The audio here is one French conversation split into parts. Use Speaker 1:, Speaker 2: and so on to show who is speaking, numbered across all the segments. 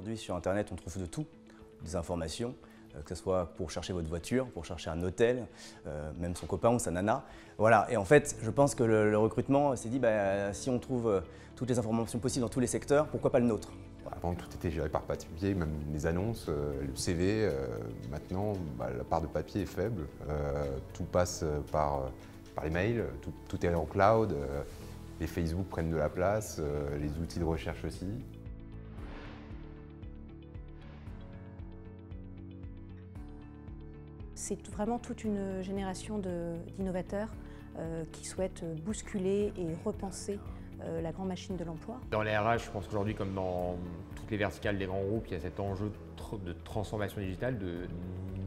Speaker 1: Aujourd'hui, sur Internet, on trouve de tout, des informations, que ce soit pour chercher votre voiture, pour chercher un hôtel, même son copain ou sa nana. Voilà. Et en fait, je pense que le recrutement s'est dit, si on trouve toutes les informations possibles dans tous les secteurs, pourquoi pas le nôtre?
Speaker 2: Avant, tout était géré par papier, même les annonces, le CV. Maintenant, la part de papier est faible. Tout passe par les mails, tout est en cloud. Les Facebook prennent de la place, les outils de recherche aussi.
Speaker 3: C'est vraiment toute une génération d'innovateurs qui souhaitent bousculer et repenser la grande machine de l'emploi.
Speaker 4: Dans les RH, je pense qu'aujourd'hui, comme dans toutes les verticales des grands groupes, il y a cet enjeu de transformation digitale, de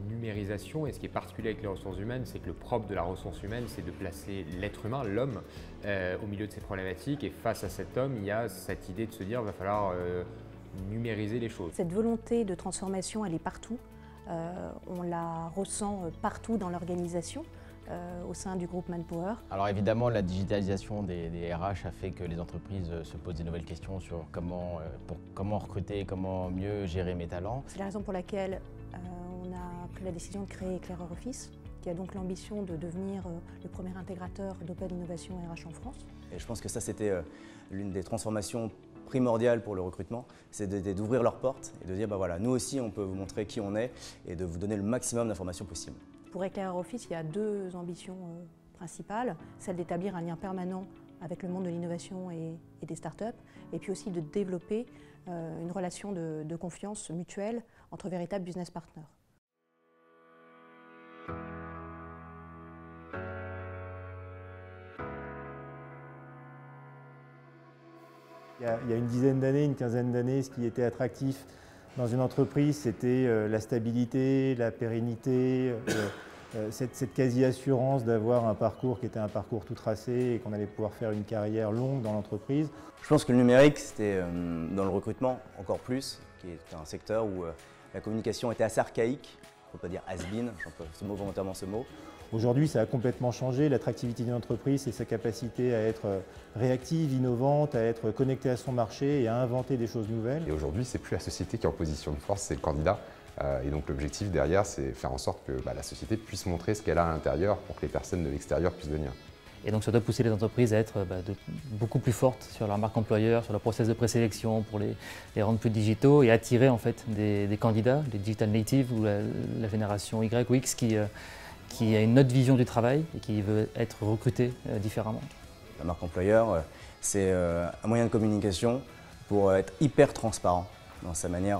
Speaker 4: numérisation. Et ce qui est particulier avec les ressources humaines, c'est que le propre de la ressource humaine, c'est de placer l'être humain, l'homme, au milieu de ces problématiques. Et face à cet homme, il y a cette idée de se dire qu'il va falloir numériser les choses.
Speaker 3: Cette volonté de transformation, elle est partout. On la ressent partout dans l'organisation. Au sein du groupe Manpower.
Speaker 5: Alors évidemment, la digitalisation des RH a fait que les entreprises se posent des nouvelles questions sur comment recruter, comment mieux gérer mes talents.
Speaker 3: C'est la raison pour laquelle on a pris la décision de créer Éclaireur Office, qui a donc l'ambition de devenir le premier intégrateur d'Open Innovation RH en France.
Speaker 1: Et je pense que ça, c'était l'une des transformations primordiales pour le recrutement, c'est d'ouvrir leurs portes et de dire, voilà, nous aussi, on peut vous montrer qui on est et de vous donner le maximum d'informations possibles.
Speaker 3: Pour Éclaireur Office, il y a deux ambitions principales, celle d'établir un lien permanent avec le monde de l'innovation et des startups, et puis aussi de développer une relation de confiance mutuelle entre véritables business partners.
Speaker 6: Il y a une dizaine d'années, une quinzaine d'années, ce qui était attractif dans une entreprise, c'était la stabilité, la pérennité, cette quasi-assurance d'avoir un parcours qui était un parcours tout tracé et qu'on allait pouvoir faire une carrière longue dans l'entreprise.
Speaker 1: Je pense que le numérique, c'était dans le recrutement encore plus, qui est un secteur où la communication était assez archaïque, on ne peut pas dire has-been, j'emploie volontairement ce mot.
Speaker 6: Aujourd'hui, ça a complètement changé. L'attractivité d'une entreprise, c'est sa capacité à être réactive, innovante, à être connectée à son marché et à inventer des choses nouvelles.
Speaker 2: Et aujourd'hui, c'est plus la société qui est en position de force, c'est le candidat. Et donc l'objectif derrière, c'est faire en sorte que la société puisse montrer ce qu'elle a à l'intérieur pour que les personnes de l'extérieur puissent venir.
Speaker 7: Et donc ça doit pousser les entreprises à être beaucoup plus fortes sur leur marque employeur, sur leur process de présélection pour les rendre plus digitaux et attirer en fait des candidats, les digital natives ou la génération Y ou X qui a une autre vision du travail et qui veut être recruté différemment.
Speaker 1: La marque employeur, c'est un moyen de communication pour être hyper transparent dans sa manière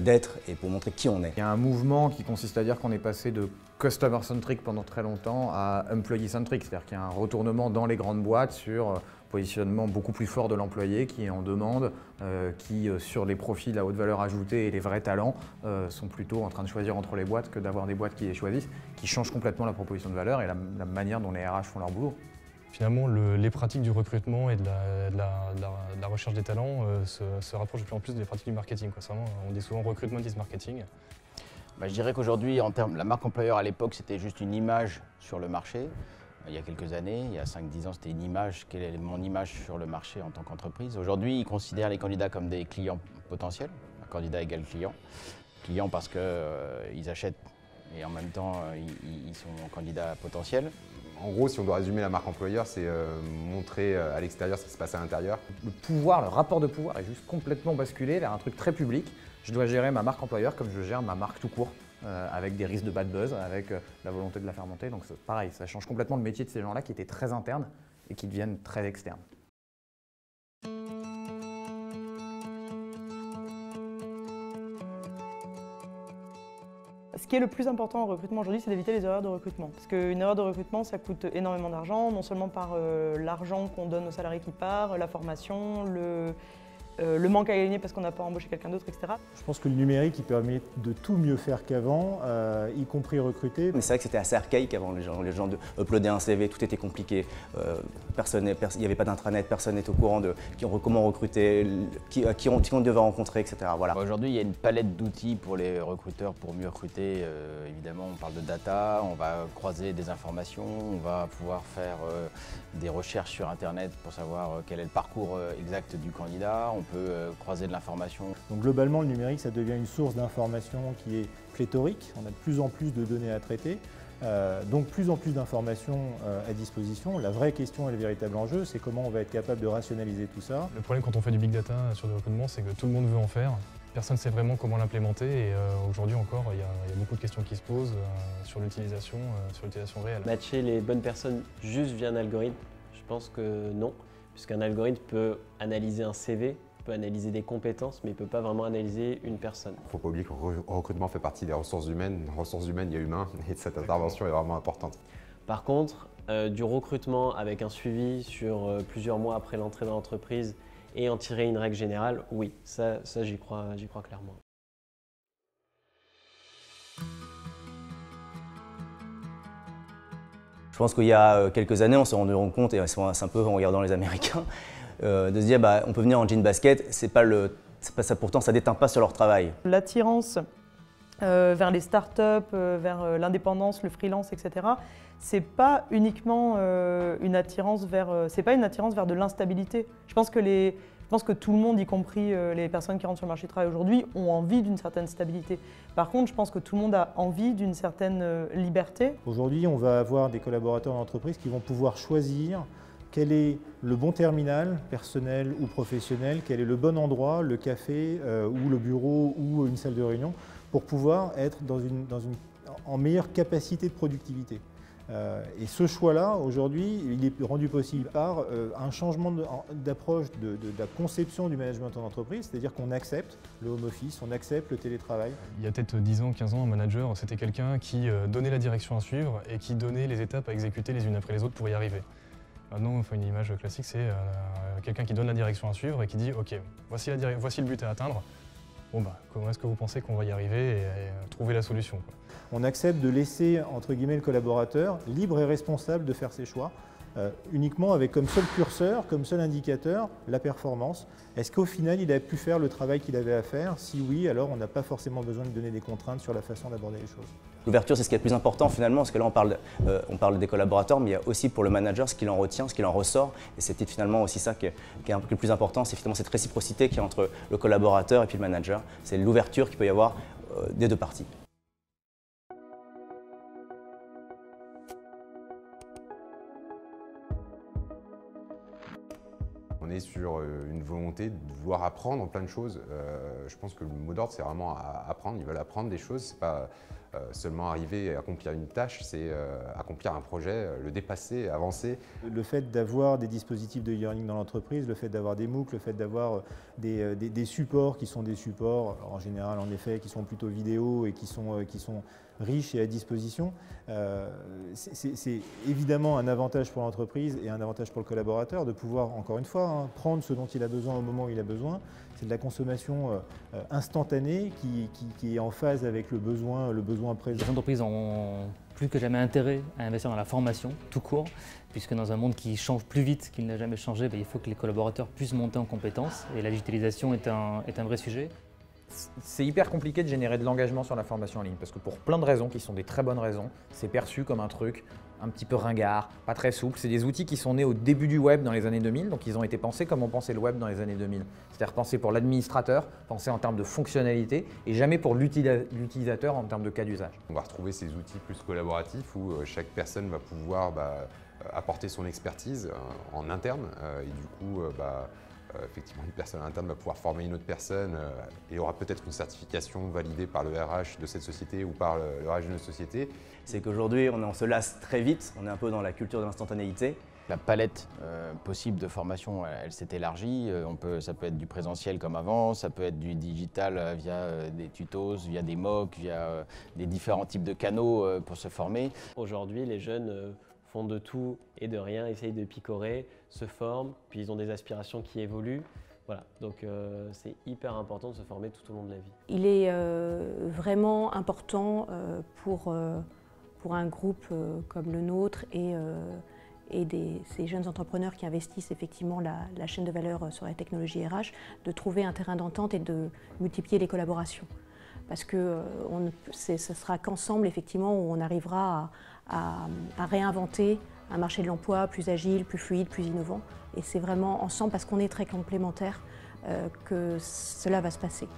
Speaker 1: d'être et pour montrer qui on est.
Speaker 8: Il y a un mouvement qui consiste à dire qu'on est passé de customer centric pendant très longtemps à employee centric, c'est-à-dire qu'il y a un retournement dans les grandes boîtes sur un positionnement beaucoup plus fort de l'employé qui est en demande, qui sur les profils à haute valeur ajoutée et les vrais talents sont plutôt en train de choisir entre les boîtes que d'avoir des boîtes qui les choisissent, qui changent complètement la proposition de valeur et la manière dont les RH font leur boulot.
Speaker 9: Finalement, les pratiques du recrutement et de la recherche des talents se rapprochent de plus en plus des pratiques du marketing. Vraiment, on dit souvent recrutement is marketing.
Speaker 5: Je dirais qu'aujourd'hui, la marque employeur à l'époque, c'était juste une image sur le marché. Il y a quelques années, il y a 5-10 ans, c'était une image. Quelle est mon image sur le marché en tant qu'entreprise? Aujourd'hui, ils considèrent les candidats comme des clients potentiels. Un candidat égale client. Client parce qu'ils achètent et en même temps, ils sont candidats potentiels.
Speaker 2: En gros, si on doit résumer la marque employeur, c'est montrer à l'extérieur ce qui se passe à l'intérieur.
Speaker 8: Le pouvoir, le rapport de pouvoir est juste complètement basculé vers un truc très public. Je dois gérer ma marque employeur comme je gère ma marque tout court, avec des risques de bad buzz, avec la volonté de la faire monter. Donc c'est pareil, ça change complètement le métier de ces gens-là qui étaient très internes et qui deviennent très externes.
Speaker 10: Ce qui est le plus important en recrutement aujourd'hui, c'est d'éviter les erreurs de recrutement. Parce qu'une erreur de recrutement, ça coûte énormément d'argent, non seulement par l'argent qu'on donne aux salariés qui part, la formation, le manque à gagner parce qu'on n'a pas embauché quelqu'un d'autre, etc.
Speaker 6: Je pense que le numérique, il permet de tout mieux faire qu'avant, y compris recruter.
Speaker 1: Mais c'est vrai que c'était assez archaïque avant, les gens de uploader un CV, tout était compliqué. Il n'y avait pas d'intranet, personne n'était au courant de comment recruter, qui on devait rencontrer, etc. Voilà.
Speaker 5: Aujourd'hui, il y a une palette d'outils pour les recruteurs pour mieux recruter. Évidemment, on parle de data, on va croiser des informations, on va pouvoir faire des recherches sur Internet pour savoir quel est le parcours exact du candidat. On peut croiser de l'information.
Speaker 6: Donc globalement, le numérique, ça devient une source d'information qui est pléthorique. On a de plus en plus de données à traiter, donc plus en plus d'informations à disposition. La vraie question et le véritable enjeu, c'est comment on va être capable de rationaliser tout ça.
Speaker 9: Le problème quand on fait du big data sur le recrutement, c'est que tout le monde veut en faire. Personne ne sait vraiment comment l'implémenter et aujourd'hui encore, il y a beaucoup de questions qui se posent sur l'utilisation réelle.
Speaker 11: Matcher les bonnes personnes juste via un algorithme, je pense que non, puisqu'un algorithme peut analyser un CV, peut analyser des compétences, mais il ne peut pas vraiment analyser une personne.
Speaker 2: Il ne faut pas oublier que le recrutement fait partie des ressources humaines. Dans les ressources humaines, il y a humain et cette intervention est vraiment importante.
Speaker 11: Par contre, du recrutement avec un suivi sur plusieurs mois après l'entrée dans l'entreprise et en tirer une règle générale, oui, ça j'y crois clairement.
Speaker 1: Je pense qu'il y a quelques années, on s'est rendu compte, et c'est un peu en regardant les Américains, de se dire on peut venir en jean basket, c'est pas ça, pourtant ça déteint pas sur leur travail.
Speaker 10: L'attirance vers les startups, vers l'indépendance, le freelance, etc. C'est pas uniquement une attirance vers de l'instabilité. Je pense que tout le monde, y compris les personnes qui rentrent sur le marché du travail aujourd'hui, ont envie d'une certaine stabilité. Par contre, je pense que tout le monde a envie d'une certaine liberté.
Speaker 6: Aujourd'hui, on va avoir des collaborateurs d'entreprise qui vont pouvoir choisir quel est le bon terminal, personnel ou professionnel, quel est le bon endroit, le café ou le bureau ou une salle de réunion, pour pouvoir être en meilleure capacité de productivité. Et ce choix-là, aujourd'hui, il est rendu possible par un changement d'approche de la conception du management en entreprise, c'est-à-dire qu'on accepte le home office, on accepte le télétrravil.
Speaker 9: Il y a peut-être 10 ans, 15 ans, un manager, c'était quelqu'un qui donnait la direction à suivre et qui donnait les étapes à exécuter les unes après les autres pour y arriver. Maintenant, une image classique, c'est quelqu'un qui donne la direction à suivre et qui dit « Ok, voici le but à atteindre. Bon, comment est-ce que vous pensez qu'on va y arriver et trouver la solution ?»
Speaker 6: On accepte de laisser, entre guillemets, le collaborateur libre et responsable de faire ses choix, uniquement avec comme seul curseur, comme seul indicateur, la performance. Est-ce qu'au final, il a pu faire le travail qu'il avait à faire? Si oui, alors on n'a pas forcément besoin de donner des contraintes sur la façon d'aborder les choses.
Speaker 1: L'ouverture, c'est ce qui est le plus important finalement, parce que là on parle des collaborateurs, mais il y a aussi pour le manager ce qu'il en retient, ce qu'il en ressort. Et c'est peut-être finalement aussi ça qui est le plus important, c'est finalement cette réciprocité qu'il y a entre le collaborateur et puis le manager. C'est l'ouverture qu'il peut y avoir des deux parties.
Speaker 2: On est sur une volonté de vouloir apprendre plein de choses. Je pense que le mot d'ordre, c'est vraiment apprendre. Ils veulent apprendre des choses. C'est pas seulement arriver à accomplir une tâche, c'est accomplir un projet, le dépasser, avancer.
Speaker 6: Le fait d'avoir des dispositifs de e-learning dans l'entreprise, le fait d'avoir des MOOC, le fait d'avoir des supports qui sont des supports, en général en effet, qui sont plutôt vidéo et qui sont riches et à disposition, c'est évidemment un avantage pour l'entreprise et un avantage pour le collaborateur de pouvoir, encore une fois, prendre ce dont il a besoin au moment où il a besoin. C'est de la consommation instantanée qui est en phase avec le besoin présent.
Speaker 7: Les entreprises ont plus que jamais intérêt à investir dans la formation, tout court, puisque dans un monde qui change plus vite qu'il n'a jamais changé, il faut que les collaborateurs puissent monter en compétences et la digitalisation est un vrai sujet.
Speaker 8: C'est hyper compliqué de générer de l'engagement sur la formation en ligne parce que pour plein de raisons qui sont des très bonnes raisons, c'est perçu comme un truc un petit peu ringard, pas très souple. C'est des outils qui sont nés au début du web dans les années 2000, donc ils ont été pensés comme on pensait le web dans les années 2000. C'est-à-dire pensés pour l'administrateur, pensés en termes de fonctionnalité et jamais pour l'utilisateur en termes de cas d'usage.
Speaker 2: On va retrouver ces outils plus collaboratifs où chaque personne va pouvoir apporter son expertise en interne et du coup effectivement, une personne interne va pouvoir former une autre personne et aura peut-être une certification validée par le RH de cette société ou par le RH d'une autre société.
Speaker 1: C'est qu'aujourd'hui, on se lasse très vite, on est un peu dans la culture de l'instantanéité.
Speaker 5: La palette possible de formation, elle s'est élargie. Ça peut être du présentiel comme avant, ça peut être du digital via des tutos, via des MOOC, via des différents types de canaux pour se former.
Speaker 11: Aujourd'hui, les jeunes font de tout et de rien, essayent de picorer, se forment, puis ils ont des aspirations qui évoluent. Voilà, donc c'est hyper important de se former tout au long de la vie.
Speaker 3: Il est vraiment important pour un groupe comme le nôtre et ces jeunes entrepreneurs qui investissent effectivement la chaîne de valeur sur la technologie RH, de trouver un terrain d'entente et de multiplier les collaborations. Parce que ce sera qu'ensemble effectivement où on arrivera à réinventer un marché de l'emploi plus agile, plus fluide, plus innovant. Et c'est vraiment ensemble parce qu'on est très complémentaires que cela va se passer.